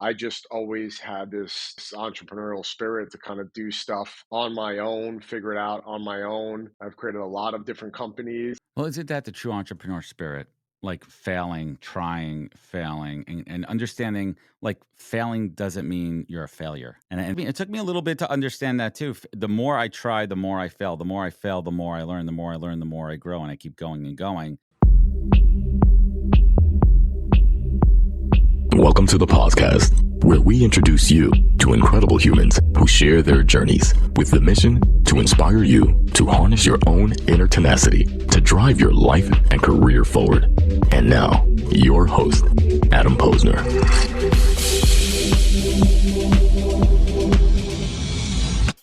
I just always had this entrepreneurial spirit to kind of do stuff on my own, figure it out on my own. I've created a lot of different companies. Well, isn't that the true entrepreneur spirit? Like failing, trying, failing, and understanding like failing doesn't mean you're a failure. And I mean, it took me a little bit to understand that too. The more I try, the more I fail. The more I fail, the more I learn. The more I learn, the more I grow. And I keep going and going. Welcome to the podcast, where we introduce you to incredible humans who share their journeys with the mission to inspire you to harness your own inner tenacity to drive your life and career forward. And now, your host, Adam Posner.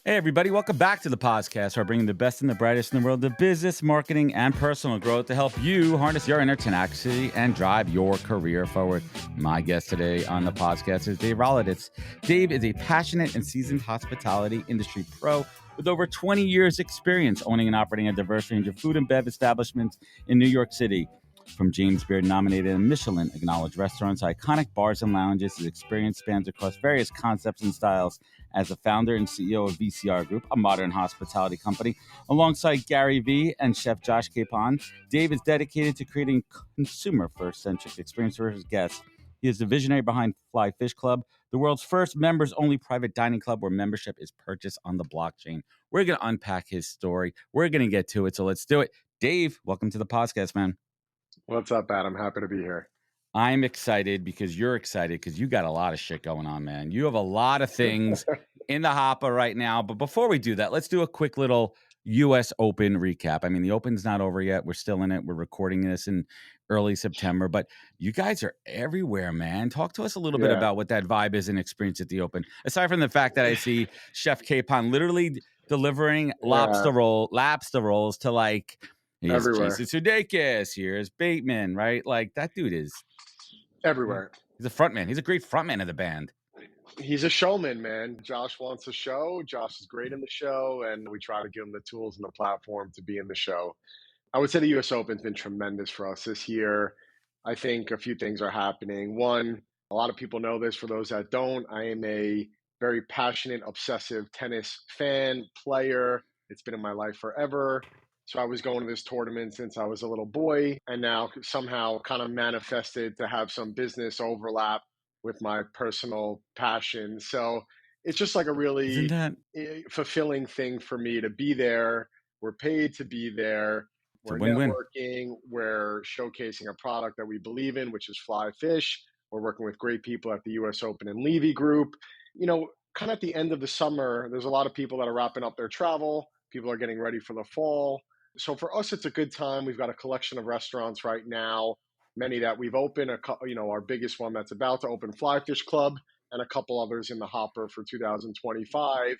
Hey, everybody. Welcome back to the podcast, where we're bringing the best and the brightest in the world of business, marketing, and personal growth to help you harness your inner tenacity and drive your career forward. My guest today on the podcast is Dave Roloditz. Dave is a passionate and seasoned hospitality industry pro with over 20 years experience owning and operating a diverse range of food and bev establishments in New York City. From James Beard nominated and Michelin acknowledged restaurants, iconic bars and lounges, his experience spans across various concepts and styles. As the founder and CEO of VCR Group, a modern hospitality company, alongside Gary Vee and Chef Josh Capon, Dave is dedicated to creating consumer-first centric experience for his guests. He is the visionary behind Flyfish Club, the world's first members-only private dining club where membership is purchased on the blockchain. We're going to unpack his story. We're going to get to it, so let's do it. Dave, welcome to the podcast, man. What's up, Adam? Happy to be here. I'm excited because you're excited because you got a lot of shit going on, man. You have a lot of things in the hopper right now. But before we do that, let's do a quick little U.S. Open recap. I mean, the Open's not over yet. We're still in it. We're recording this in early September. But you guys are everywhere, man. Talk to us a little bit about what that vibe is and experience at the Open. Aside from the fact that I see Chef Capon literally delivering lobster rolls to like... Here's Everywhere. Jason Sudeikis. Here's Bateman, right? Like, that dude is... Everywhere. He's a frontman. He's a great frontman of the band. He's a showman, man. Josh wants a show. Josh is great in the show, and we try to give him the tools and the platform to be in the show. I would say the U.S. Open's been tremendous for us this year. I think a few things are happening. One, a lot of people know this. For those that don't, I am a very passionate, obsessive tennis fan, player. It's been in my life forever. So I was going to this tournament since I was a little boy, and now somehow kind of manifested to have some business overlap with my personal passion. So it's just like a really fulfilling thing for me to be there. We're paid to be there. We're networking. We're showcasing a product that we believe in, which is Flyfish. We're working with great people at the U.S. Open and Levy Group. You know, kind of at the end of the summer, there's a lot of people that are wrapping up their travel. People are getting ready for the fall. So for us, it's a good time. We've got a collection of restaurants right now, many that we've opened. Our biggest one that's about to open, Flyfish Club, and a couple others in the hopper for 2025.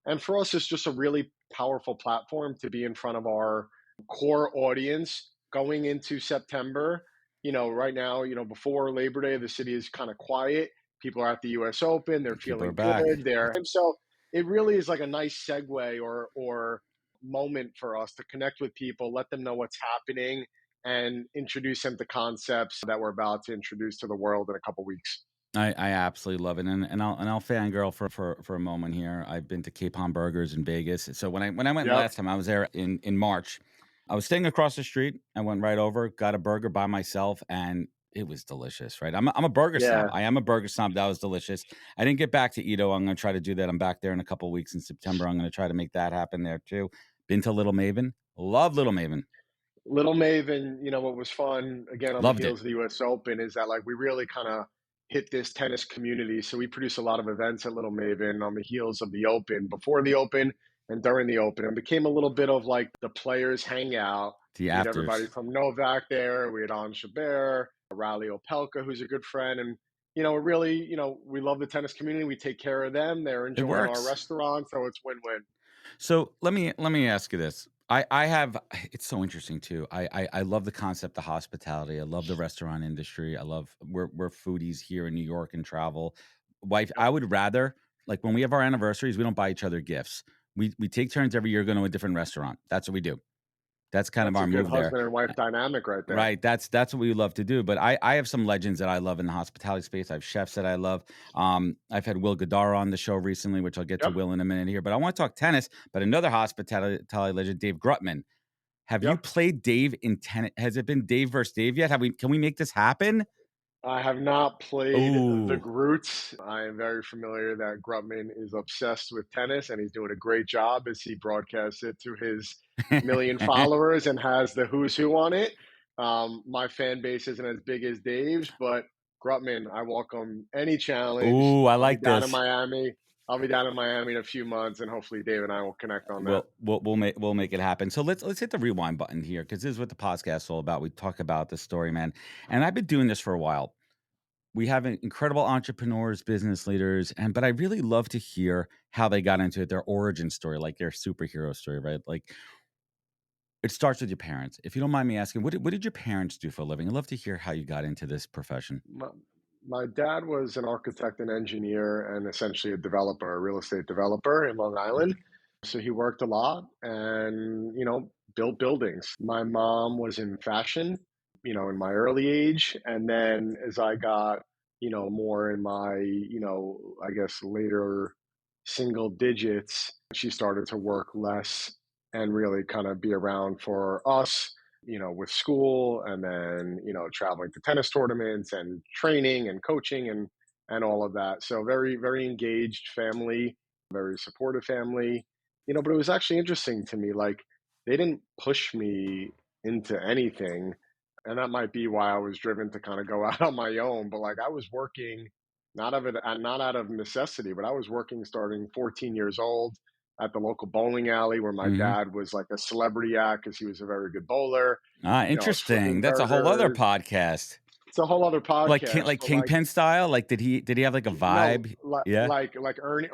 And for us, it's just a really powerful platform to be in front of our core audience going into September. Right now, before Labor Day, the city is kind of quiet. People are at the U.S. Open. They're feeling good. So it really is like a nice segue or moment for us to connect with people, let them know what's happening, and introduce them to concepts that we're about to introduce to the world in a couple weeks. I absolutely love it, and I'll fangirl for a moment here. I've been to Capon Burgers in Vegas. So when I went last time, I was there in March. I was staying across the street. I went right over, got a burger by myself, and it was delicious. Right, I'm a burger snob. I am a burger snob. That was delicious. I didn't get back to Edo. I'm going to try to do that. I'm back there in a couple of weeks in September. I'm going to try to make that happen there too. Been to Little Maven. Love Little Maven. Little Maven, what was fun, again, on the heels of the U.S. Open is that, like, we really kind of hit this tennis community. So we produce a lot of events at Little Maven on the heels of the Open, before the Open and during the Open. It became a little bit of, like, the players hangout. The afters. Everybody from Novak there. We had Ange Chabert, Rally Opelka, who's a good friend. And, really, we love the tennis community. We take care of them. They're enjoying our restaurant. So it's win-win. So let me ask you this. I have, it's so interesting too. I love the concept of hospitality. I love the restaurant industry. I love, we're foodies here in New York and travel. I would rather, like, when we have our anniversaries, we don't buy each other gifts. We take turns every year going to a different restaurant. That's what we do. That's kind of That's a our good move there. husband and wife dynamic right there. Right. That's what we love to do. But I have some legends that I love in the hospitality space. I have chefs that I love. I've had Will Goddard on the show recently, which I'll get to Yep. Will in a minute here. But I want to talk tennis. But another hospitality legend, Dave Grutman. Have you Yep. played Dave in tennis? Has it been Dave versus Dave yet? Can we make this happen? I have not played the Ooh. Groots. I am very familiar that Grutman is obsessed with tennis, and he's doing a great job as he broadcasts it to his million followers and has the who's who on it. My fan base isn't as big as Dave's, but Grutman, I welcome any challenge. Ooh, I I'll be like down in this. Miami. I'll be down in Miami in a few months, and hopefully Dave and I will connect on that. We'll make it happen. So let's hit the rewind button here, because this is what the podcast is all about. We talk about the story, man. And I've been doing this for a while. We have incredible entrepreneurs, business leaders, but I really love to hear how they got into it, their origin story, like their superhero story, right? Like, it starts with your parents. If you don't mind me asking, what did your parents do for a living? I'd love to hear how you got into this profession. My dad was an architect and engineer and essentially a developer, a real estate developer in Long Island. So he worked a lot and, built buildings. My mom was in fashion, in my early age. And then as I got, more in my, I guess later single digits, she started to work less and really kind of be around for us, with school and then, traveling to tennis tournaments and training and coaching and all of that. So very, very engaged family, very supportive family, but it was actually interesting to me. Like they didn't push me into anything. And that might be why I was driven to kind of go out on my own. But like I was working not out of necessity, but I was working starting 14 years old at the local bowling alley where my Mm-hmm. dad was like a celebrity act because he was a very good bowler. I was Interesting. flipping That's a whole other burgers. podcast. It's a whole other podcast, Like but like Kingpin style. Like, did he have like a no, vibe? Yeah. like Ernie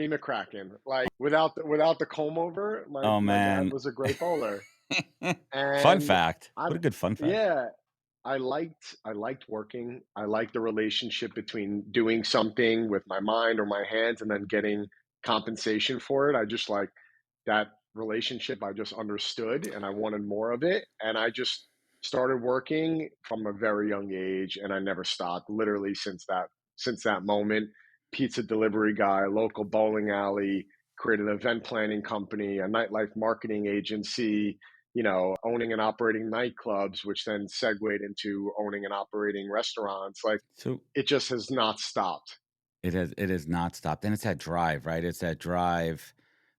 McCracken, like without the comb over. My Oh my dad man. was a great bowler, Fun and fact. I What a good fun fact. yeah, I liked working. I liked the relationship between doing something with my mind or my hands and then getting compensation for it. I just like that relationship. I just understood and I wanted more of it. And I just started working from a very young age and I never stopped literally since that moment. Pizza delivery guy, local bowling alley, created an event planning company, a nightlife marketing agency, owning and operating nightclubs, which then segued into owning and operating restaurants. Like So it just has not stopped. it has not stopped. And it's that drive, right? It's that drive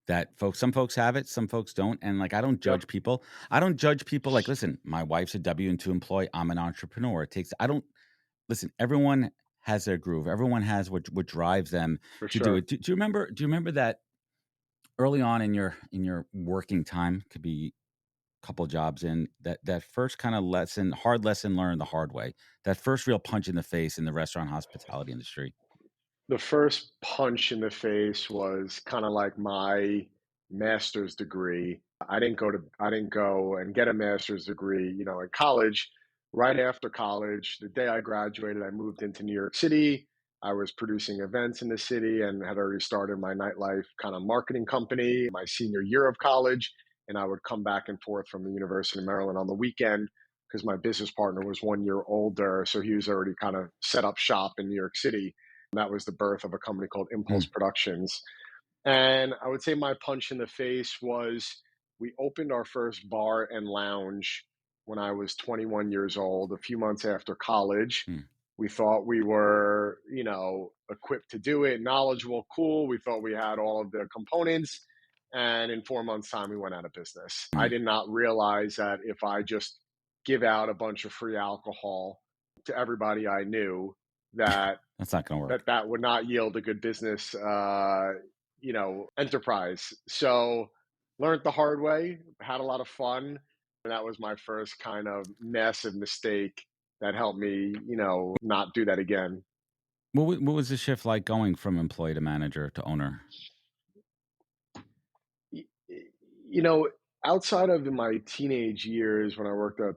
that some folks have it, some folks don't. And like, I don't Yep, judge people. I don't judge people. Like, listen, my wife's a W-2 employee. I'm an entrepreneur. Listen, everyone has their groove. Everyone has what drives them for to do sure. it. Do you remember that early on in your working time, could be a couple jobs in, that first kind of hard lesson learned the hard way, that first real punch in the face in the restaurant hospitality industry? The first punch in the face was kind of like my master's degree. I didn't go and get a master's degree, in college. Right after college, the day I graduated, I moved into New York City. I was producing events in the city and had already started my nightlife kind of marketing company my senior year of college. And I would come back and forth from the University of Maryland on the weekend because my business partner was 1 year older. So he was already kind of set up shop in New York City. That was the birth of a company called Impulse Mm, Productions. And I would say my punch in the face was we opened our first bar and lounge when I was 21 years old, a few months after college. mm, We thought we were, equipped to do it, knowledgeable, cool. We thought we had all of the components. And in 4 months' time, we went out of business. I mm. did not realize that if I just give out a bunch of free alcohol to everybody I knew, that That's not going to work. that would not yield a good business, enterprise. So learned the hard way, had a lot of fun, and that was my first kind of massive mistake that helped me, not do that again. What was the shift like going from employee to manager to owner? Y- You know, outside of my teenage years when I worked at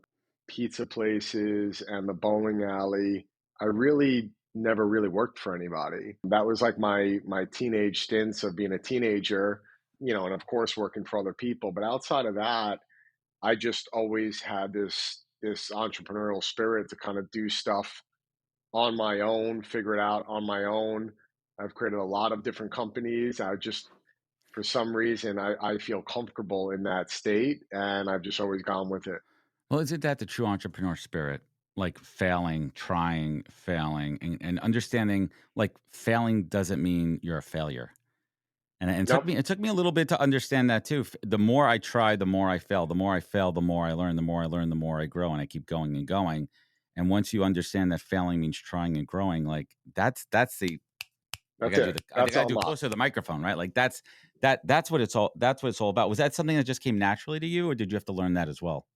pizza places and the bowling alley, I really never really worked for anybody. That was like my teenage stints of being a teenager, and of course working for other people. But outside of that, I just always had this entrepreneurial spirit to kind of do stuff on my own, figure it out on my own. I've created a lot of different companies. I just, for some reason, I feel comfortable in that state, and I've just always gone with it. Well, isn't that the true entrepreneur spirit? Like failing, trying, failing, and understanding like failing doesn't mean you're a failure. And Yep, it took me a little bit to understand that too. The more I try, the more I fail. The more I fail, the more I learn. The more I learn, the more I grow, and I keep going and going. And once you understand that failing means trying and growing, like that's the I that's gotta do it. the I That's gotta all do it I'm. closer to the microphone, right? Like that's what it's all about. Was that something that just came naturally to you, or did you have to learn that as well?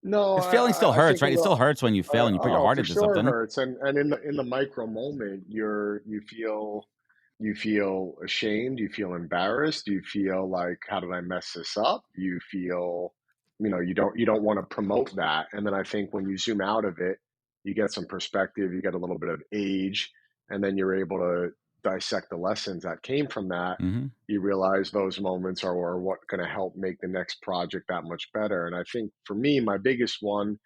No, Because failing still I hurts, think a right? It still little. hurts when you fail and you put your Oh, heart for into sure it something. hurts, and in the micro moment, you feel ashamed, you feel embarrassed, you feel like, how did I mess this up? You feel, you don't want to promote that, and then I think when you zoom out of it, you get some perspective, you get a little bit of age, and then you're able to dissect the lessons that came from that. Hmm. You realize those moments are what going to help make the next project that much better. And I think for me, my biggest one,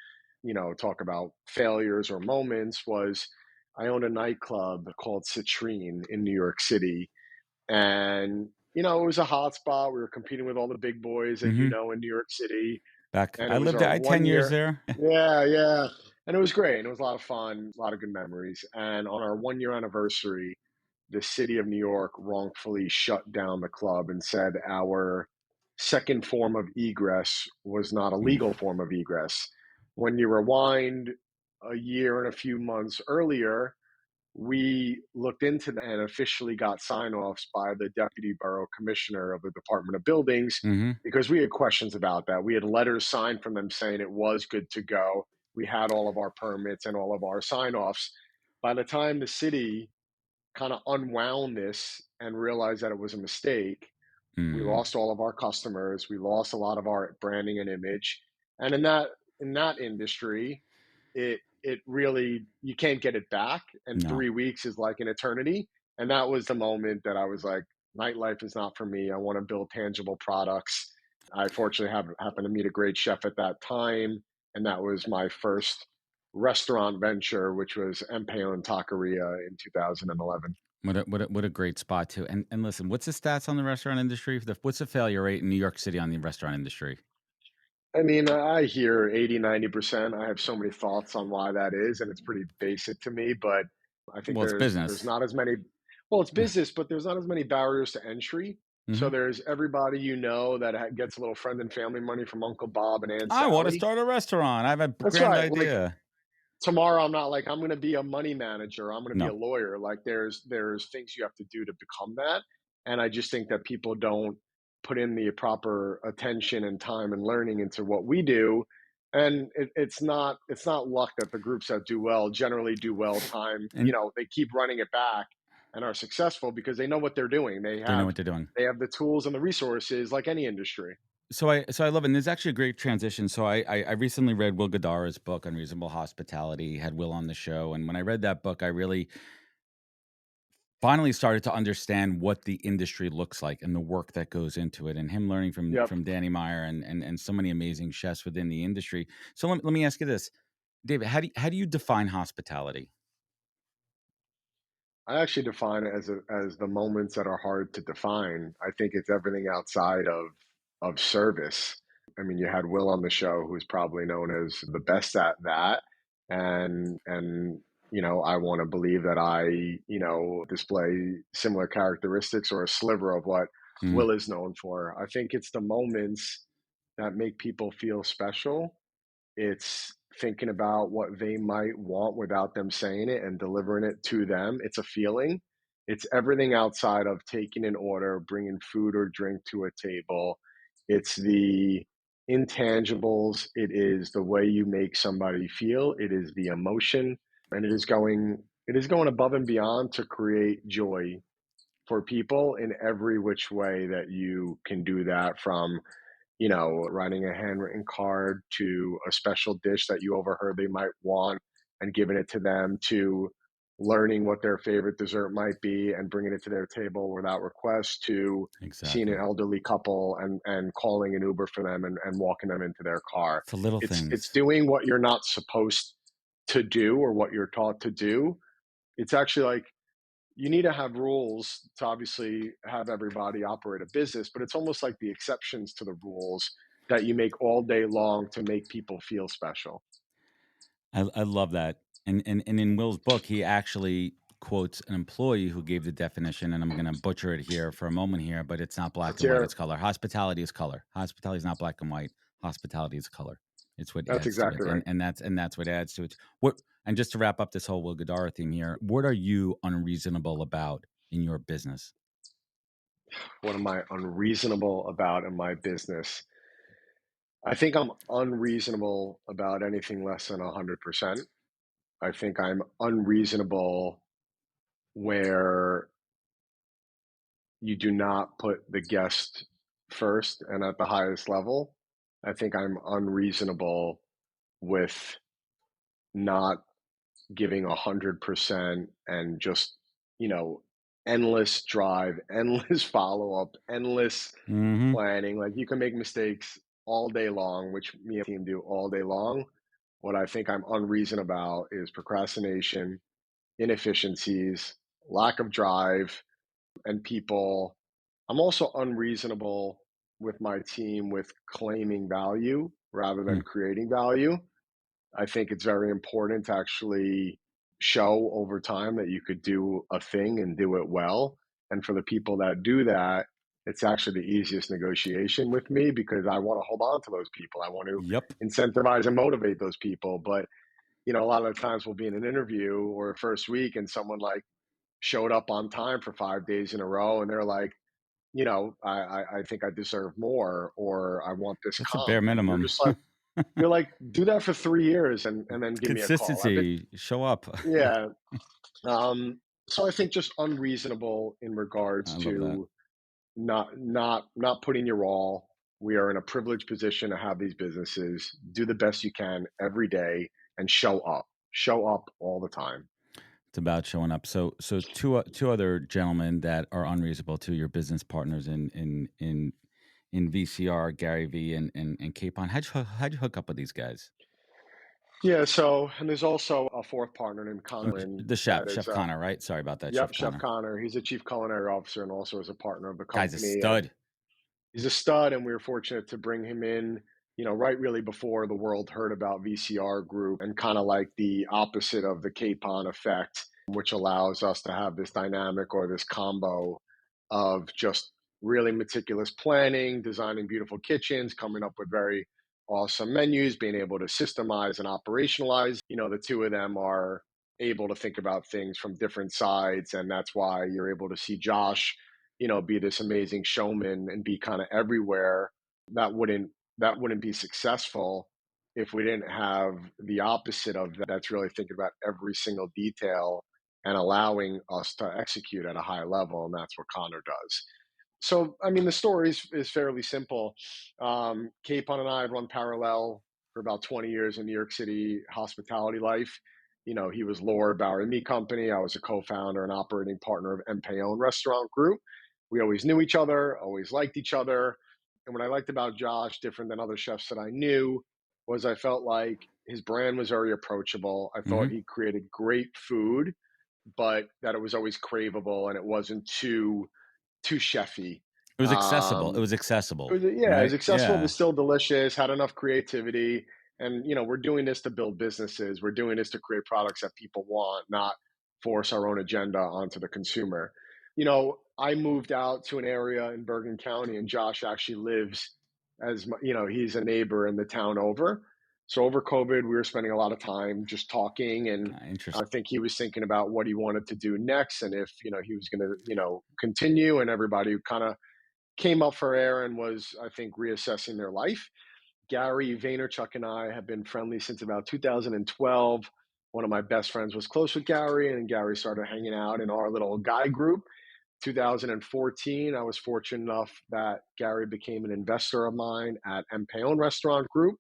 talk about failures or moments, was I owned a nightclub called Citrine in New York City. And, it was a hot spot. We were competing with all the big boys that Hmm. in New York City. And I it was lived our there. I had 10 one years year. there. Yeah, yeah. And it was great. And it was a lot of fun, a lot of good memories. And on our 1 year anniversary, the city of New York wrongfully shut down the club and said our second form of egress was not a legal Oof. form of egress. When you rewind a year and a few months earlier, we looked into that and officially got sign offs by the deputy borough commissioner of the Department of Buildings, Hmm. because we had questions about that. We had letters signed from them saying it was good to go. We had all of our permits and all of our sign offs. By the time the city kind of unwound this and realized that it was a mistake, we Mm. lost all of our customers. We lost a lot of our branding and image. And in that industry, it really, you can't get it back. And No. 3 weeks is like an eternity. And that was the moment that I was like, nightlife is not for me. I want to build tangible products. I fortunately happened to meet a great chef at that time, and that was my first restaurant venture, which was Empeon Taqueria in 2011. What a great spot too. And listen, what's the stats on the restaurant industry? What's the failure rate in New York City on the restaurant industry? I mean, I hear 80, 90%. I have so many thoughts on why that is, and it's pretty basic to me, but I think Well, it's there's business. not as many, well, it's business, but there's not as many barriers to entry. Hmm. So there's everybody that gets a little friend and family money from Uncle Bob and Aunt I want to Sally. start a restaurant. I have a That's grand right. Like, idea. tomorrow I'm not like I'm going to be a money manager, I'm going to be a No. lawyer. Like, there's things you have to do to become that, and I just think that people don't put in the proper attention and time and learning into what we do. And it's not luck that the groups that do well generally do well. Time, And they keep running it back and are successful because they know what they're doing. they they know have what they're doing. they have the tools and the resources like any industry. So I love it. And there's actually a great transition. So I recently read Will Guidara's book, Unreasonable Hospitality. Had Will on the show, and when I read that book, I really finally started to understand what the industry looks like and the work that goes into it, and him learning Yep. from Danny Meyer and so many amazing chefs within the industry. So let me ask you this, David, how do you define hospitality? I actually define it as the moments that are hard to define. I think it's everything outside of service. I mean, you had Will on the show, who's probably known as the best at that, and I want to believe that I display similar characteristics or a sliver of what Mm, Will is known for. I think it's the moments that make people feel special. It's thinking about what they might want without them saying it and delivering it to them. It's a feeling. It's everything outside of taking an order, bringing food or drink to a table. It's the intangibles. It is the way you make somebody feel. It is the emotion, and it is going above and beyond to create joy for people in every which way that you can do that, from writing a handwritten card to a special dish that you overheard they might want and giving it to them, to learning what their favorite dessert might be and bringing it to their table without request, to seeing an Exactly. elderly couple and calling an Uber for them and walking them into their car. It's the little It's things. doing what you're not supposed to do or what you're taught to do. It's actually like you need to have rules to obviously have everybody operate a business, but it's almost like the exceptions to the rules that you make all day long to make people feel special. I love that. And in Will's book, he actually quotes an employee who gave the definition, and I'm going to butcher it here for a moment here, but it's not black Let's and white, hear it. it's color. Hospitality is color. Hospitality is not black and white. Hospitality is color. It's what That's adds to it. exactly right. And that's what adds to it. What and just to wrap up this whole Will Guidara theme here, what are you unreasonable about in your business? What am I unreasonable about in my business? I think I'm unreasonable about anything less than 100%. I think I'm unreasonable where you do not put the guest first and at the highest level. I think I'm unreasonable with not giving 100% and just, you know, endless drive, endless follow up, endless Mm-hmm. planning. Like you can make mistakes all day long, which me and the team do all day long. What I think I'm unreasonable about is procrastination, inefficiencies, lack of drive, and people. I'm also unreasonable with my team with claiming value rather than creating value. I think it's very important to actually show over time that you could do a thing and do it well. And for the people that do that, it's actually the easiest negotiation with me because I want to hold on to those people. I want to Yep. incentivize and motivate those people. But, a lot of the times we'll be in an interview or a first week and someone like showed up on time for 5 days in a row and they're like, I think I deserve more or I want this That's a comp. bare And minimum. you're like, do that for 3 years and then give me a call. Consistency. Show up. Yeah. Um, so I think just unreasonable in regards I love that. to not putting your all. We are in a privileged position to have these businesses. Do the best you can every day and show up. Show up all the time. It's about showing up. So two other gentlemen that are unreasonable, to your business partners in VCR, Gary V and Capon. How'd you hook up with these guys? Yeah. So, and there's also a fourth partner named Conlin The that chef, is, Chef Connor, right? Sorry about that, yep, Chef Chef Connor. Connor. He's a chief culinary officer and also is a partner of the Guy's a company. And stud. he's a stud, and we were fortunate to bring him in, right really before the world heard about VCR Group and kind of like the opposite of the Capon effect, which allows us to have this dynamic or this combo of just really meticulous planning, designing beautiful kitchens, coming up with very awesome menus, being able to systemize and operationalize. The two of them are able to think about things from different sides, and that's why you're able to see Josh be this amazing showman and be kind of everywhere. That wouldn't be successful if we didn't have the opposite of that. That's really thinking about every single detail and allowing us to execute at a high level, and that's what Connor does. So, I mean, the story is fairly simple. Capon and I had run parallel for about 20 years in New York City hospitality life. He was Lord Bower and Me Company. I was a co-founder and operating partner of Empeon Restaurant Group. We always knew each other, always liked each other. And what I liked about Josh, different than other chefs that I knew, was I felt like his brand was very approachable. I thought Mm-hmm. he created great food, but that it was always craveable and it wasn't too chefy. It was accessible. It Um, was accessible, it was right? accessible but Yeah. still delicious, had enough creativity. And, we're doing this to build businesses. We're doing this to create products that people want, not force our own agenda onto the consumer. I moved out to an area in Bergen County and Josh actually lives he's a neighbor in the town over. So over COVID, we were spending a lot of time just talking, and I Interesting. think he was thinking about what he wanted to do next and if, he was going to, continue, and everybody kind of came up for air and was, I think, reassessing their life. Gary Vaynerchuk and I have been friendly since about 2012. One of my best friends was close with Gary, and Gary started hanging out in our little guy group. 2014, I was fortunate enough that Gary became an investor of mine at Empeon Restaurant Group.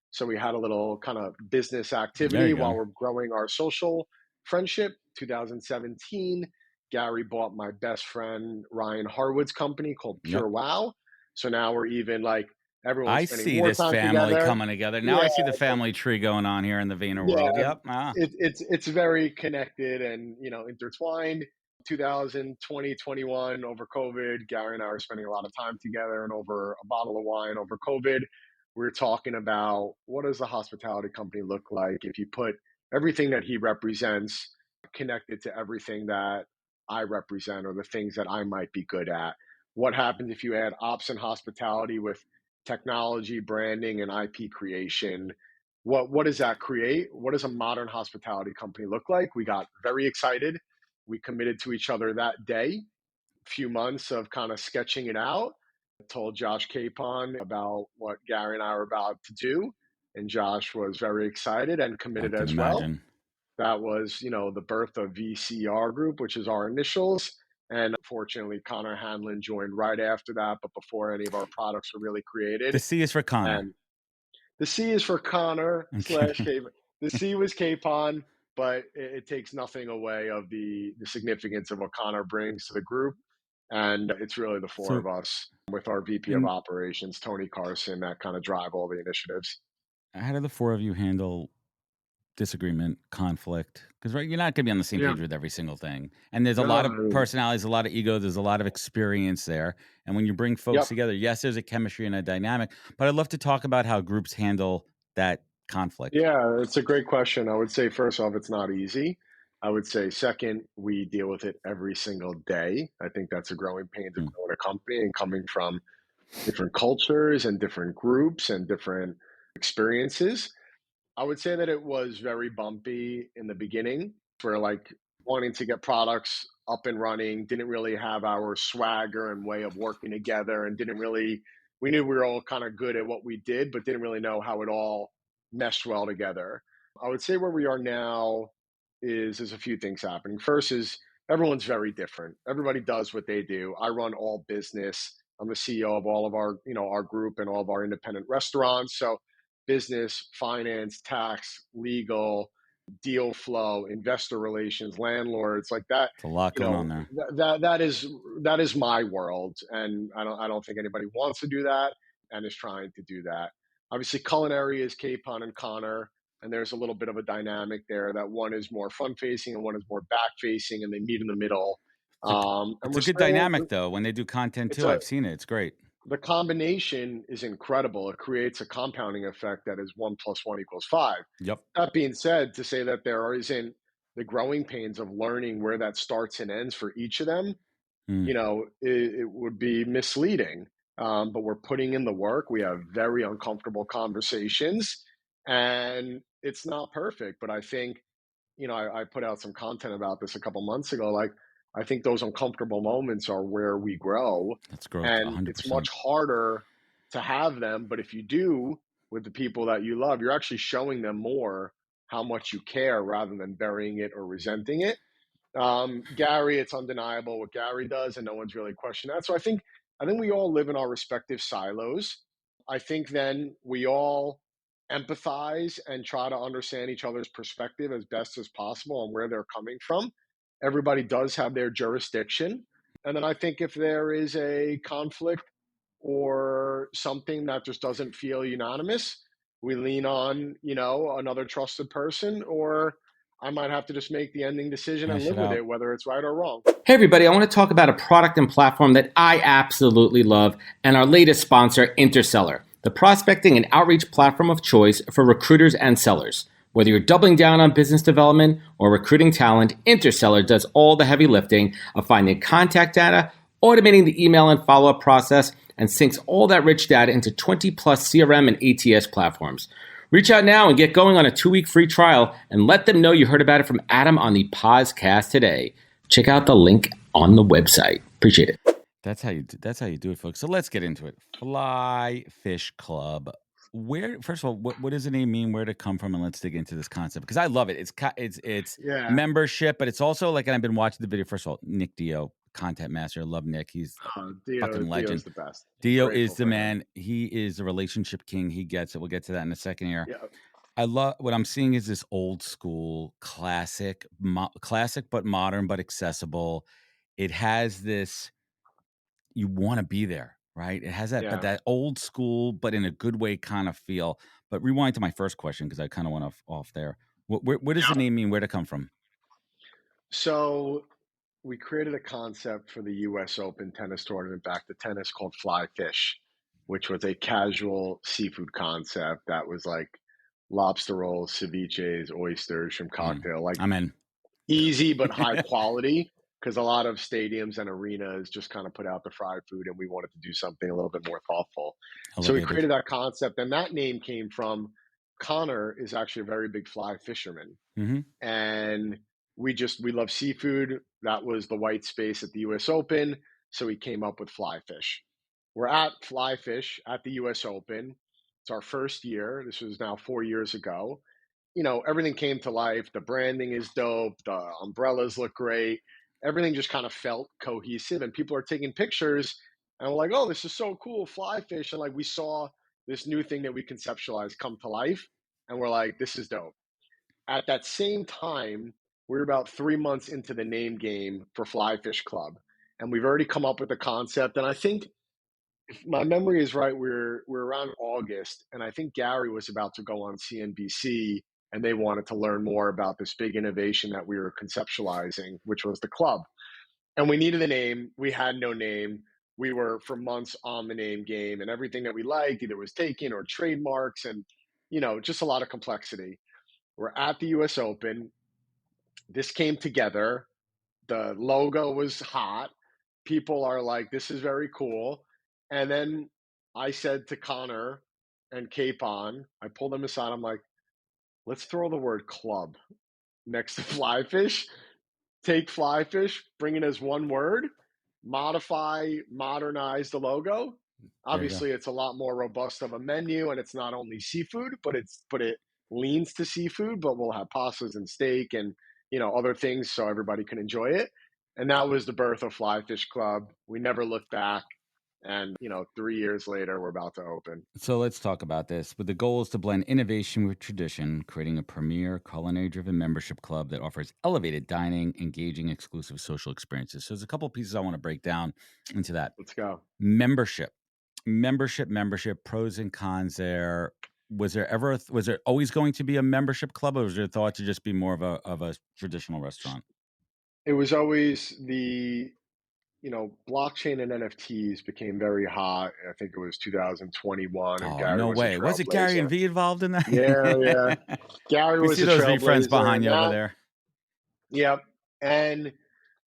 So we had a little kind of business There activity you while go. we're growing our social friendship. 2017, Gary bought my best friend Ryan Harwood's company called Pure Wow. So now we're even like everyone's I spending see more this time family together. coming together. Now Yeah, I see the family tree going on here in the Vayner world. yeah, Yep. it's very connected and intertwined. 2020, 21 over COVID, Gary and I were spending a lot of time together, and over a bottle of wine over COVID, we were talking about what does the hospitality company look like if you put everything that he represents connected to everything that I represent or the things that I might be good at. What happens if you add ops and hospitality with technology, branding, and IP creation? What does that create? What does a modern hospitality company look like? We got very excited. We committed to each other that day. A few months of kind of sketching it out. I told Josh Capon about what Gary and I were about to do, and Josh was very excited and I committed can as well. imagine. That was, the birth of VCR Group, which is our initials. And fortunately, Connor Hanlon joined right after that, but before any of our products were really created. The C is for Connor. And the C is for Connor / Capon. The C was Capon, but it takes nothing away of the significance of what Connor brings to the group. And it's really the four of us with our VP of operations, Tony Carson, that kind of drive all the initiatives. How do the four of you handle disagreement, conflict? Because you're not going to be on the same page with every single thing. And there's a lot of personalities, a lot of ego. There's a lot of experience there. And when you bring folks together, yes, there's a chemistry and a dynamic. But I'd love to talk about how groups handle that conflict. Yeah, it's a great question. I would say, first off, it's not easy. I would say, second, we deal with it every single day. I think that's a growing pain to grow in a company and coming from different cultures and different groups and different experiences. I would say that it was very bumpy in the beginning. We're like wanting to get products up and running, didn't really have our swagger and way of working together, and we knew we were all kind of good at what we did, but didn't really know how it all meshed well together. I would say where we are now is there's a few things happening. First is everyone's very different. Everybody does what they do. I run all business. I'm the CEO of all of our, our group and all of our independent restaurants. So business, finance, tax, legal, deal flow, investor relations, landlords, like that. It's a lot going on there. That is my world, and I don't think anybody wants to do that and is trying to do that. Obviously, culinary is Capon and Connor, and there's a little bit of a dynamic there that one is more front facing and one is more back facing, and they meet in the middle. It's a good dynamic though when they do content too. I've seen it. It's great. The combination is incredible. It creates a compounding effect that is 1 + 1 = 5. Yep. That being said, to say that there isn't the growing pains of learning where that starts and ends for each of them, it would be misleading. But we're putting in the work. We have very uncomfortable conversations, and it's not perfect. But I think, I put out some content about this a couple months ago. Like, I think those uncomfortable moments are where we grow. That's growth, and 100%. It's much harder to have them. But if you do with the people that you love, you're actually showing them more how much you care rather than burying it or resenting it. Gary, it's undeniable what Gary does, and no one's really questioned that. So I think we all live in our respective silos. I think then we all empathize and try to understand each other's perspective as best as possible and where they're coming from. Everybody does have their jurisdiction. And then I think if there is a conflict or something that just doesn't feel unanimous, we lean on, another trusted person, or I might have to just make the ending decision and live with it, whether it's right or wrong. Hey everybody, I want to talk about a product and platform that I absolutely love, and our latest sponsor, Interseller, the prospecting and outreach platform of choice for recruiters and sellers. Whether you're doubling down on business development or recruiting talent, Interseller does all the heavy lifting of finding contact data, automating the email and follow-up process, and syncs all that rich data into 20 plus CRM and ATS platforms. Reach out now and get going on a 2-week free trial and let them know you heard about it from Adam on the podcast today. Check out the link on the website. Appreciate it. That's how you do it, folks. So let's get into it. Flyfish Club. First of all, what does the name mean? Where did it come from? And let's dig into this concept because I love it. It's membership, but it's also like, and I've been watching the video. First of all, Nick Dio, content master. I love Nick. He's fucking legend. Dio's the best. Dio is the man. He is the relationship king. He gets it. We'll get to that in a second here. Yeah. I love what I'm seeing is this old school classic, classic but modern but accessible. It has this, you want to be there, right? It has that, but Yeah. that old school, but in a good way kind of feel. But rewind to my first question because I kind of went off there. What does the name mean? Where'd it come from? So we created a concept for the US Open tennis tournament back to tennis called Flyfish, which was a casual seafood concept that was like lobster rolls, ceviches, oysters, shrimp cocktail, like I'm in. easy but high quality, because a lot of stadiums and arenas just kind of put out the fried food, and we wanted to do something a little bit more thoughtful. So we Elevated. created that concept, and that name came from Connor is actually a very big fly fisherman, and we love seafood. That was the white space at the US Open, so we came up with Flyfish. We're at Flyfish at the US Open. It's our first year. This was now 4 years ago. Everything came to life. The branding is dope. The umbrellas look great. Everything just kind of felt cohesive, and people are taking pictures, and we're like, "Oh, this is so cool, Flyfish!" And like we saw this new thing that we conceptualized come to life, and we're like, "This is dope." At that same time, we're about 3 months into the name game for Flyfish Club, and we've already come up with the concept. And I think, if my memory is right, we're around August, and I think Gary was about to go on CNBC, and they wanted to learn more about this big innovation that we were conceptualizing, which was the club. And we needed a name. We had no name. We were for months on the name game, and everything that we liked either was taken or trademarks, and just a lot of complexity. We're at the US Open. This came together. The logo was hot. People are like, this is very cool. And then I said to Connor and Capon, I pulled them aside. I'm like, let's throw the word club next to Flyfish. Take Flyfish, bring it as one word, modify, modernize the logo. Obviously, it's a lot more robust of a menu, and it's not only seafood, but it leans to seafood. But we'll have pastas and steak and other things, so everybody can enjoy it. And that was the birth of Flyfish Club. We never looked back. And 3 years later, we're about to open. So let's talk about this. But the goal is to blend innovation with tradition, creating a premier culinary-driven membership club that offers elevated dining, engaging, exclusive social experiences. So there's a couple of pieces I want to break down into that. Let's go. Membership, pros and cons there. Was there always going to be a membership club, or was there thought to just be more of a traditional restaurant? It was always blockchain and NFTs became very hot. I think it was 2021. And Gary no was way. Was it Gary and V involved in that? Yeah. Gary we was see a those trailblazer. V friends behind you over there. Yep. And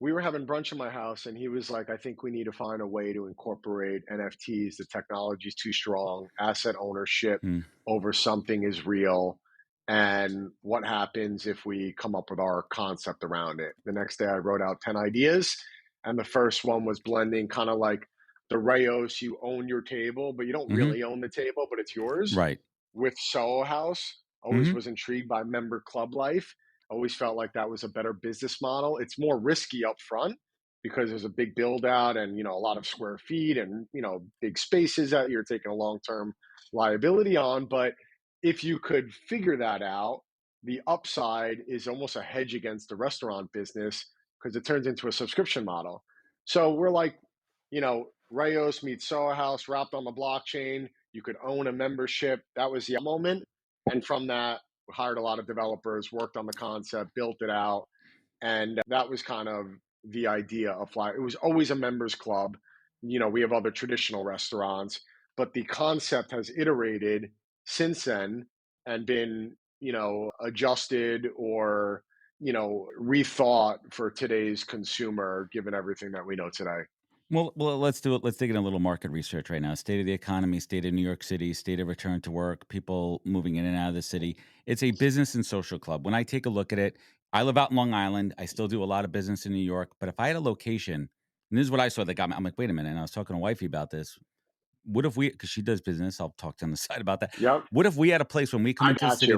we were having brunch in my house, and he was like, I think we need to find a way to incorporate NFTs. The technology is too strong. Asset ownership over something is real. And what happens if we come up with our concept around it? The next day I wrote out 10 ideas. And the first one was blending kind of like the Rayos, you own your table, but you don't really own the table, but it's yours. Right. With Soho House, always was intrigued by member club life. Always felt like that was a better business model. It's more risky up front because there's a big build out and, a lot of square feet and, big spaces that you're taking a long-term liability on. But if you could figure that out, the upside is almost a hedge against the restaurant business because it turns into a subscription model. So we're like, Rayos meets Soho House wrapped on the blockchain. You could own a membership. That was the moment. And from that, we hired a lot of developers, worked on the concept, built it out. And that was kind of the idea of Fly. It was always a members club. We have other traditional restaurants, but the concept has iterated since then and been, adjusted or rethought for today's consumer, given everything that we know today. Well, let's do it. Let's dig in a little market research right now. State of the economy, state of New York City, state of return to work, people moving in and out of the city. It's a business and social club. When I take a look at it, I live out in Long Island. I still do a lot of business in New York. But if I had a location, and this is what I saw that got me, I'm like, wait a minute. And I was talking to wifey about this. What if because she does business, I'll talk to her on the side about that. Yep. What if we had a place when we come into the city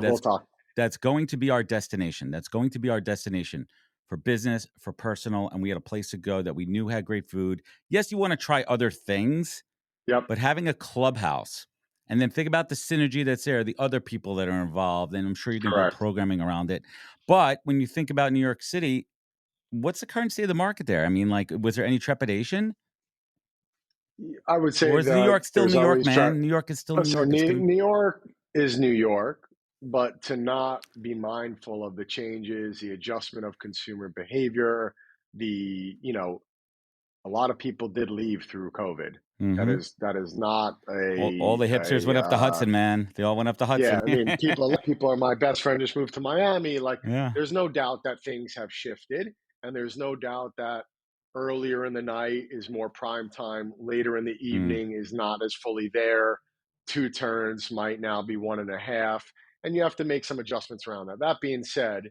that's going to be our destination? That's going to be our destination for business, for personal, and we had a place to go that we knew had great food. Yes, you want to try other things, but having a clubhouse And then think about the synergy that's there, the other people that are involved, and I'm sure you're going to do Correct. programming around it. But when you think about New York City, what's the current state of the market there? I mean, like, was there any trepidation? I would Or say is New that York still there's New York, always man? New York is still New listen, York. It's going to New York is New York, but to not be mindful of the changes, the adjustment of consumer behavior, a lot of people did leave through COVID. mm-hmm. That is not All the hipsters went up the Hudson, man. They all went up the Hudson. yeah, I mean, people are my best friend just moved to Miami. Like, Yeah. there's no doubt that things have shifted, and there's no doubt that earlier in the night is more prime time. Later in the evening is not as fully there. Two turns might now be one and a half, and you have to make some adjustments around that. That being said,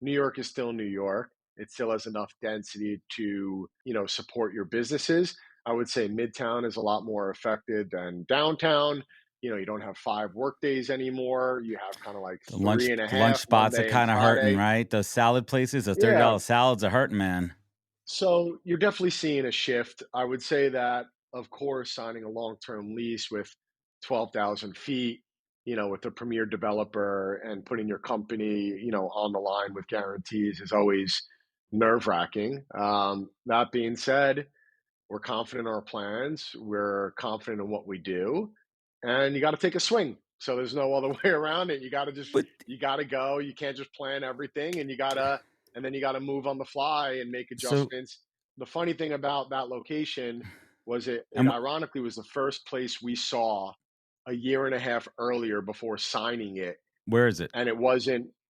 New York is still New York. It still has enough density to support your businesses. I would say Midtown is a lot more affected than downtown. You don't have 5 work days anymore. You have kind of like The three and a lunch half spots are Monday and kind of hurting, Friday. right? Those salad places, those Yeah. $30 salads are hurting, man. So you're definitely seeing a shift. I would say that, of course, signing a long-term lease with 12,000 feet, with a premier developer and putting your company, on the line with guarantees is always nerve-wracking. That being said, we're confident in our plans. We're confident in what we do, and you got to take a swing. So there's no other way around it. But You got to go. You can't just plan everything, and then you got to move on the fly and make so, adjustments. The funny thing about that location was it and ironically was the first place we saw a year and a half earlier before signing it, where is it? and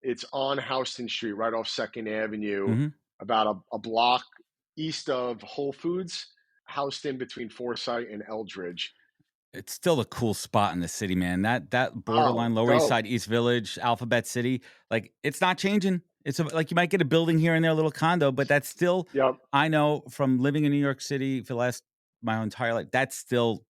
it's on Houston Street, right off Second Avenue, Mm-hmm. about a block east of Whole Foods, housed in between Forsyth and Eldridge. It's still a cool spot in the city, man. That Oh, borderline Lower East dope. Side, East Village, Alphabet City, like, it's not changing. Like, you might get a building here and there, a little condo, but that's still, Yep. I know from living in New York City for my entire life, that's still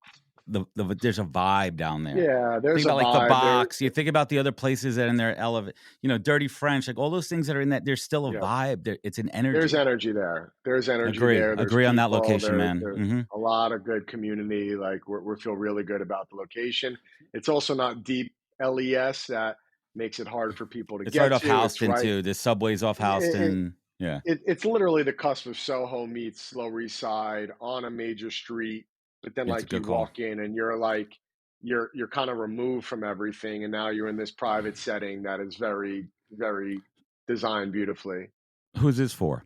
there's a vibe down there. Yeah, Think there's a about, like, the vibe there. box. You think about the other places that are in there, Dirty French, like all those things that are in that. There's still a Yeah, vibe. It's an there's energy. energy there. There's energy Agree. there. There's Agree on that people. location, man. There's Mm-hmm. a lot of good community. Like we feel really good about the location. It's also not deep LES that makes it hard for people to It's right get off to. It's Houston right. too. The subway's off It, Houston. Yeah, it's literally the cusp of Soho meets Lower East Side on a major street, but then it's a like good you call. walk in and you're like you're kind of removed from everything, and now you're in this private setting that is very, very designed beautifully. Who's this for?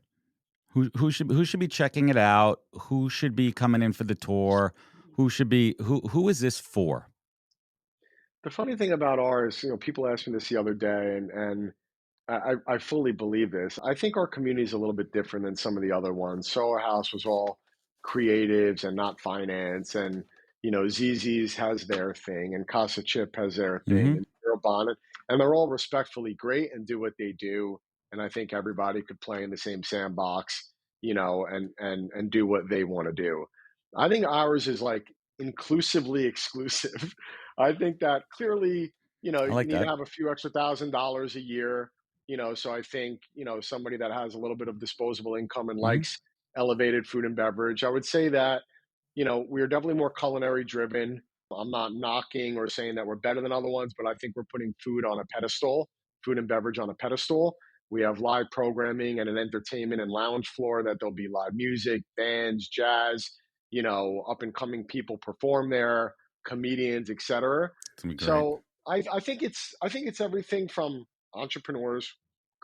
Who should be checking it out? Who should be coming in for the tour? Who is this for? The funny thing about ours, people asked me this the other day, and I fully believe this. I think our community is a little bit different than some of the other ones. Soho House was all creatives and not finance, and ZZ's has their thing, and Casa Chip has their thing, Mm-hmm. and Zero Bonnet, and they're all respectfully great and do what they do. And I think everybody could play in the same sandbox, and do what they want to do. I think ours is like inclusively exclusive. I think that clearly, I you like need to that. have a few extra $1,000s a year. So I think, somebody that has a little bit of disposable income and Mm-hmm. likes elevated food and beverage, I would say that, we're definitely more culinary driven. I'm not knocking or saying that we're better than other ones, but I think we're putting food and beverage on a pedestal. We have live programming and an entertainment and lounge floor that there'll be live music, bands, jazz, up and coming people perform there, comedians, etc. It's gonna be great. So I think it's everything from entrepreneurs,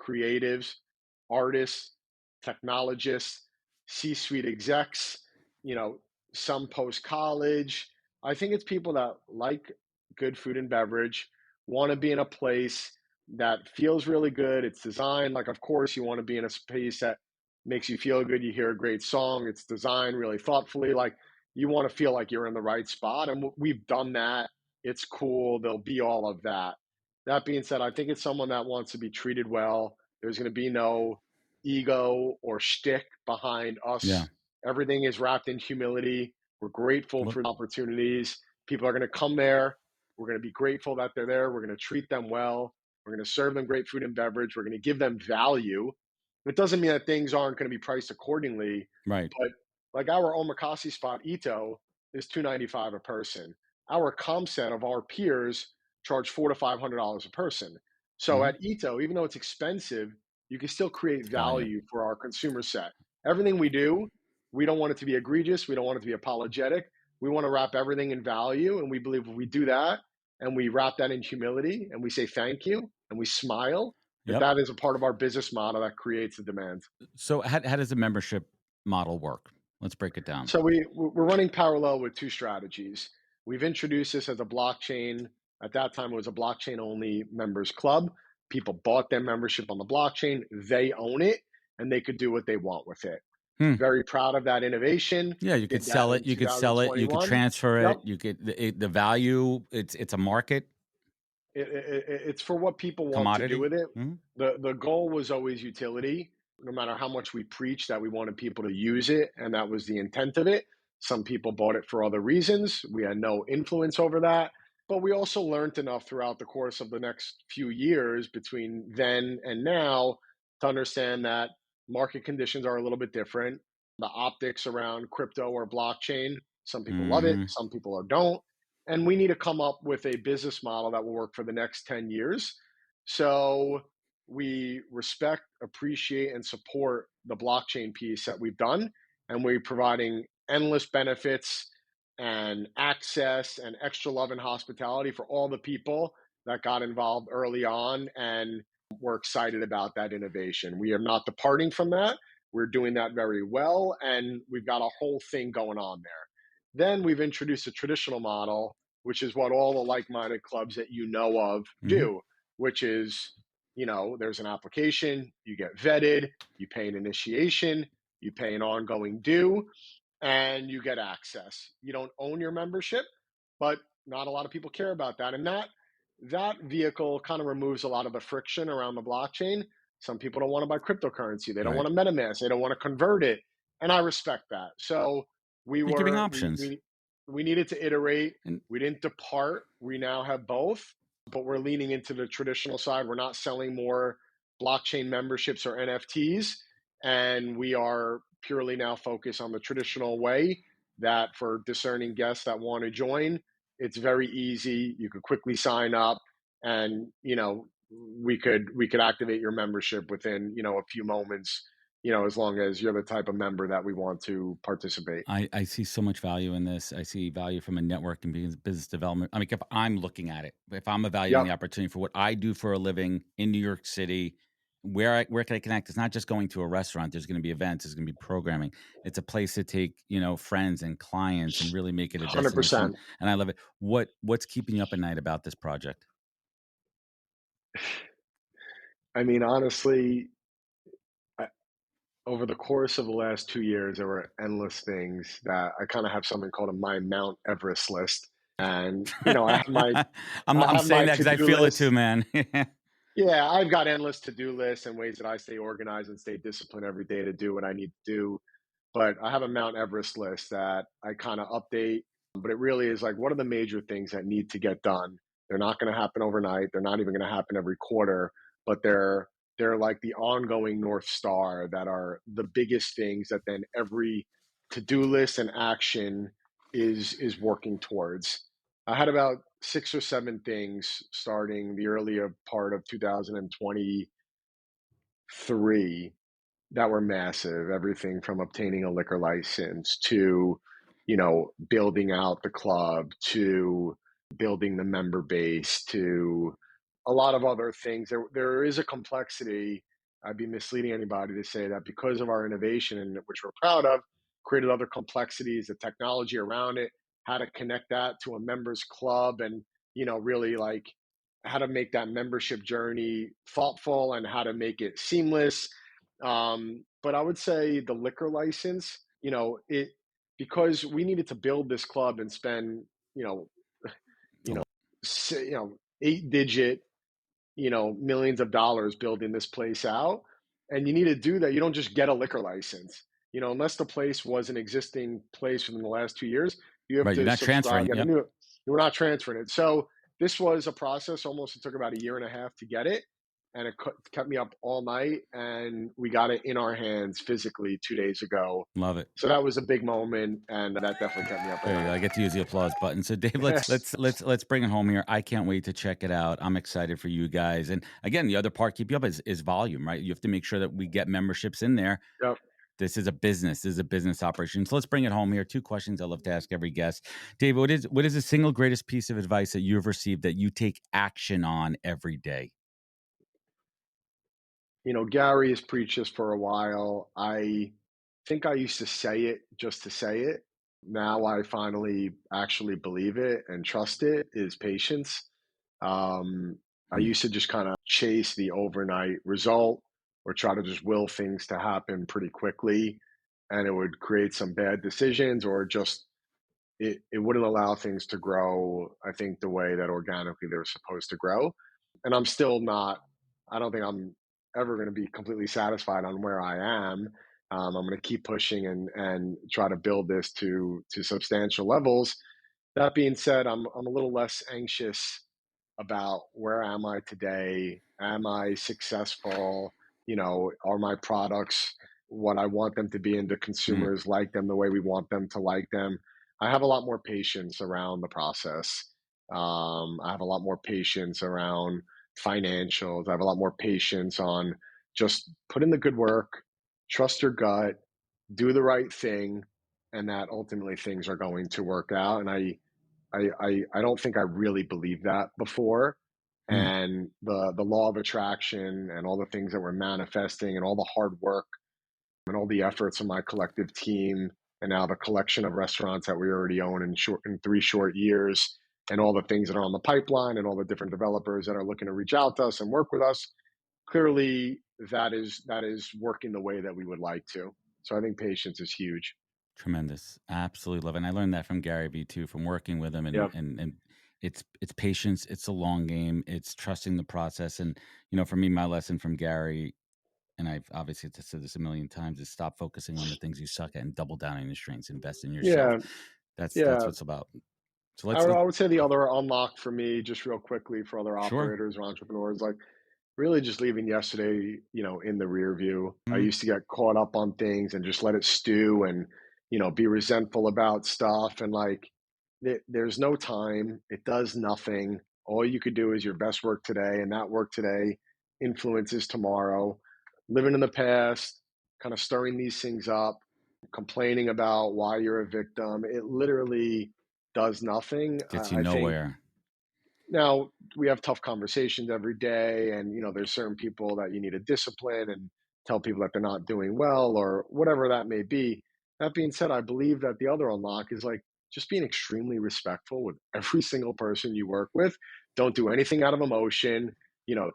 creatives, artists, technologists, C-suite execs, you know, some post college. I think it's people that like good food and beverage, want to be in a place that feels really good. It's designed like, of course, you want to be in a space that makes you feel good. You hear a great song. It's designed really thoughtfully. Like you want to feel like you're in the right spot, and we've done that. It's cool. There'll be all of that. That being said, I think it's someone that wants to be treated well. There's going to be no ego or shtick behind Yeah. us. Everything is wrapped in humility. We're grateful Well, for the opportunities. People are going to come there. We're going to be grateful that they're there. We're going to treat them well. We're going to serve them great food and beverage. We're going to give them value. It doesn't mean that things aren't going to be priced accordingly, right. but like our omakase spot, Ito, is $295 a person. our comp set of our peers charge $400 to $500 a person. So at Ito, even though it's expensive, you can still create Value. value for our consumer set. Everything we do, we don't want it to be egregious. We don't want it to be apologetic. We want to wrap everything in value. And we believe if we do that and we wrap that in humility and we say thank you and we smile, that is a part of our business model that creates the demand. So how does the membership model work? Let's break it down. So we're running parallel with two strategies. We've introduced this as a blockchain. At that time, it was a blockchain only members club. People bought their membership on the blockchain. They own it and they could do what they want with it. Very proud of that innovation. Yeah, you could sell it. You could sell it. You could transfer it. You could the value. It's a market. It's for what people want to do with it. The goal was always utility. No matter how much we preached that we wanted people to use it, and that was the intent of it. Some people bought it for other reasons. We had no influence over that. But we also learned enough throughout the course of the next few years between then and now to understand that market conditions are a little bit different. The optics around crypto or blockchain, some people love it, some people don't. And we need to come up with a business model that will work for the next 10 years. So we respect, appreciate, and support the blockchain piece that we've done. And we're providing endless benefits and access and extra love and hospitality for all the people that got involved early on. And we're excited about that innovation. We are not departing from that. We're doing that very well. And we've got a whole thing going on there. Then we've introduced a traditional model, which is what all the like-minded clubs that you know of do, which is, there's an application, you get vetted, you pay an initiation, you pay an ongoing due, and you get access. You don't own your membership, but not a lot of people care about that. And that vehicle kind of removes a lot of the friction around the blockchain. Some people don't want to buy cryptocurrency. They don't want to MetaMask. They don't want to convert it. And I respect that. So You're giving options. We needed to iterate. We didn't depart. We now have both, but we're leaning into the traditional side. We're not selling more blockchain memberships or NFTs. And we are purely now focused on the traditional way that for discerning guests that want to join, it's very easy. You could quickly sign up and, we could activate your membership within, a few moments, as long as you're the type of member that we want to participate. I see so much value in this. I see value from a network and business development. I mean, if I'm looking at it, if I'm evaluating the opportunity for what I do for a living in New York City, where can I connect? It's not just going to a restaurant. There's going to be events. There's going to be programming. It's a place to take, friends and clients and really make it a destination. 100%. And I love it. What's keeping you up at night about this project? I mean, honestly, over the course of the last 2 years, there were endless things that I kind of have something called my Mount Everest list. And, I have my, I'm saying that because I feel it too, man. Yeah, I've got endless to-do lists and ways that I stay organized and stay disciplined every day to do what I need to do. But I have a Mount Everest list that I kind of update. But it really is like, what are the major things that need to get done? They're not going to happen overnight. They're not even going to happen every quarter, but they're like the ongoing North Star that are the biggest things that then every to-do list and action is working towards. I had about 6 or 7 things starting the earlier part of 2023 that were massive. Everything from obtaining a liquor license to, building out the club, to building the member base, to a lot of other things. There is a complexity. I'd be misleading anybody to say that because of our innovation, and which we're proud of, created other complexities, the technology around it, how to connect that to a members club, and really like how to make that membership journey thoughtful and how to make it seamless. But I would say the liquor license, because we needed to build this club and spend 8-digit millions of dollars building this place out. And you need to do that. You don't just get a liquor license, unless the place was an existing place within the last 2 years. You have to you're not transferring. We're not transferring it. So this was a process. It took about 1.5 years to get it. and it kept me up all night, and we got it in our hands physically 2 days ago. Love it. So that was a big moment, and that definitely kept me up at There you go. I night. get to use the applause button. So Dave, let's bring it home here. I can't wait to check it out. I'm excited for you guys. And again, the other part keep you up is volume, right? You have to make sure that we get memberships in there. Yep. This is a business. This is a business operation. So let's bring it home here. 2 questions I love to ask every guest. Dave, what is the single greatest piece of advice that you've received that you take action on every day? Gary has preached this for a while. I think I used to say it just to say it. Now I finally actually believe it and trust it, is patience. I used to just kind of chase the overnight result or try to just will things to happen pretty quickly, and it would create some bad decisions, or just it wouldn't allow things to grow, I think, the way that organically they're supposed to grow. And I'm still not, I don't think I'm ever going to be completely satisfied on where I am. I'm going to keep pushing and try to build this to substantial levels. That being said, I'm a little less anxious about where am I today? Am I successful? Are my products what I want them to be, and the consumers like them the way we want them to like them? I have a lot more patience around the process. I have a lot more patience around financials. I have a lot more patience on just put in the good work, trust your gut, do the right thing, and that ultimately things are going to work out. And I don't think I really believed that before. And the law of attraction and all the things that we're manifesting and all the hard work and all the efforts of my collective team, and now the collection of restaurants that we already own in 3 short years, and all the things that are on the pipeline, and all the different developers that are looking to reach out to us and work with us, clearly that is working the way that we would like to. So I think patience is huge. Tremendous. Absolutely love it. And I learned that from Gary Vee too, from working with him, Yep. and it's patience, it's a long game, it's trusting the process. And for me, my lesson from Gary, and I've obviously said this a million times, is stop focusing on the things you suck at and double down on your strengths, invest in yourself. Yeah. That's Yeah. what it's about. So I would say the other unlock for me, just real quickly, for other Sure. operators or entrepreneurs, like really just leaving yesterday, in the rear view. I used to get caught up on things and just let it stew, and, be resentful about stuff. And like, there's no time. It does nothing. All you could do is your best work today, and that work today influences tomorrow. Living in the past, kind of stirring these things up, complaining about why you're a victim, it literally does nothing. Gets you I think nowhere. now we have tough conversations every day, and there's certain people that you need to discipline and tell people that they're not doing well, or whatever that may be. That being said, I believe that the other unlock is like just being extremely respectful with every single person you work with. Don't do anything out of emotion.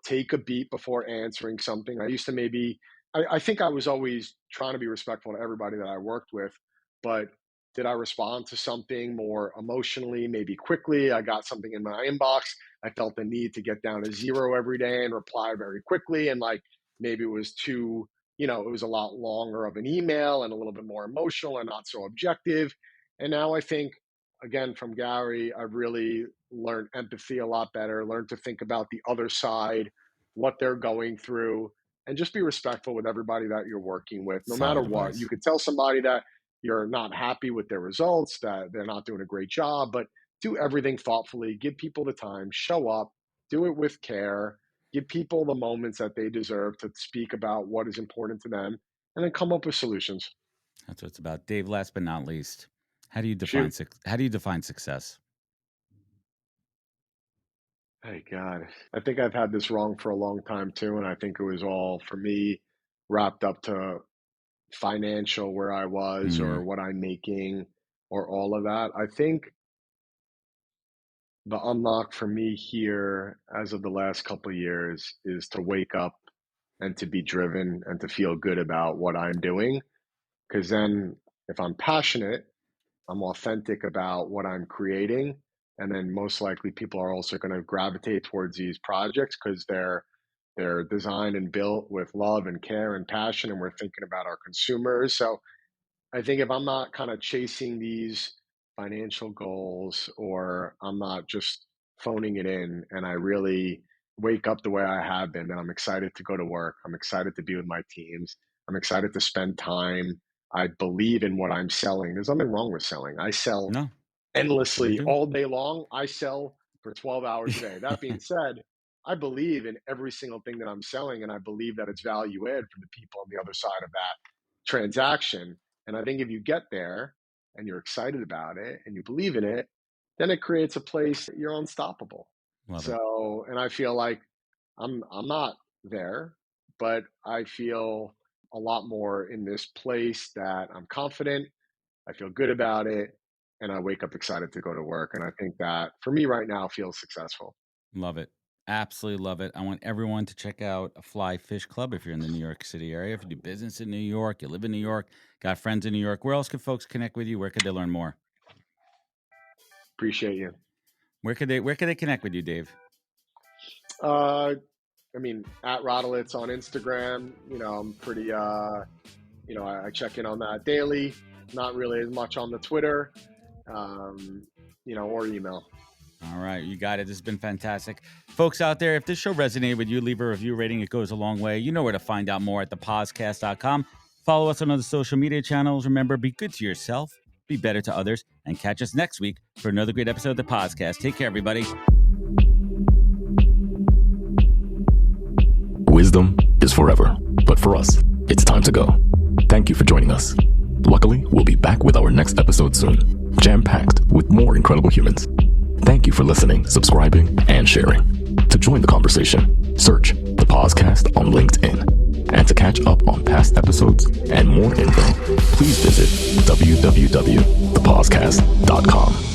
Take a beat before answering something. I used to maybe, I think I was always trying to be respectful to everybody that I worked with, but did I respond to something more emotionally, maybe quickly? I got something in my inbox. I felt the need to get down to 0 every day and reply very quickly. And like, maybe it was too, it was a lot longer of an email and a little bit more emotional and not so objective. And now I think, again, from Gary, I've really learned empathy a lot better, learned to think about the other side, what they're going through, and just be respectful with everybody that you're working with, no matter Solid what. advice. You could tell somebody that you're not happy with their results, that they're not doing a great job, but do everything thoughtfully, give people the time, show up, do it with care, give people the moments that they deserve to speak about what is important to them, and then come up with solutions. That's what it's about. Dave, last but not least, how do you Shoot. define success? Hey, God, I think I've had this wrong for a long time too, and I think it was all, for me, wrapped up to financial, where I was or what I'm making or all of that. I think the unlock for me here, as of the last couple of years, is to wake up and to be driven and to feel good about what I'm doing. Because then, if I'm passionate, I'm authentic about what I'm creating. And then most likely people are also going to gravitate towards these projects because they're designed and built with love and care and passion, and we're thinking about our consumers. So I think if I'm not kind of chasing these financial goals, or I'm not just phoning it in, and I really wake up the way I have been, then I'm excited to go to work. I'm excited to be with my teams. I'm excited to spend time. I believe in what I'm selling. There's nothing wrong with selling. I sell No, you endlessly do. all day long. I sell for 12 hours a day. That being said, I believe in every single thing that I'm selling, and I believe that it's value add for the people on the other side of that transaction. And I think if you get there and you're excited about it and you believe in it, then it creates a place that you're unstoppable. Love it. So, and I feel like I'm not there, but I feel a lot more in this place that I'm confident, I feel good about it, and I wake up excited to go to work. And I think that for me right now feels successful. Love it. Absolutely love it. I want everyone to check out a Flyfish Club if you're in the New York City area. If you do business in New York, you live in New York, got friends in New York, where else can folks connect with you? Where could they learn more? Appreciate you. Where could they connect with you, Dave? I mean, at Rodolitz on Instagram, I'm pretty, I check in on that daily, not really as much on the Twitter, or email. All right, you got it. This has been fantastic. Folks out there, if this show resonated with you, leave a review rating. It goes a long way. You know where to find out more at thepodcast.com. Follow us on other social media channels. Remember, be good to yourself, be better to others, and catch us next week for another great episode of the podcast. Take care, everybody. Wisdom is forever, but for us, it's time to go. Thank you for joining us. Luckily, we'll be back with our next episode soon, jam-packed with more incredible humans. Thank you for listening, subscribing, and sharing. To join the conversation, search The Podcast on LinkedIn. And to catch up on past episodes and more info, please visit www.thepodcast.com.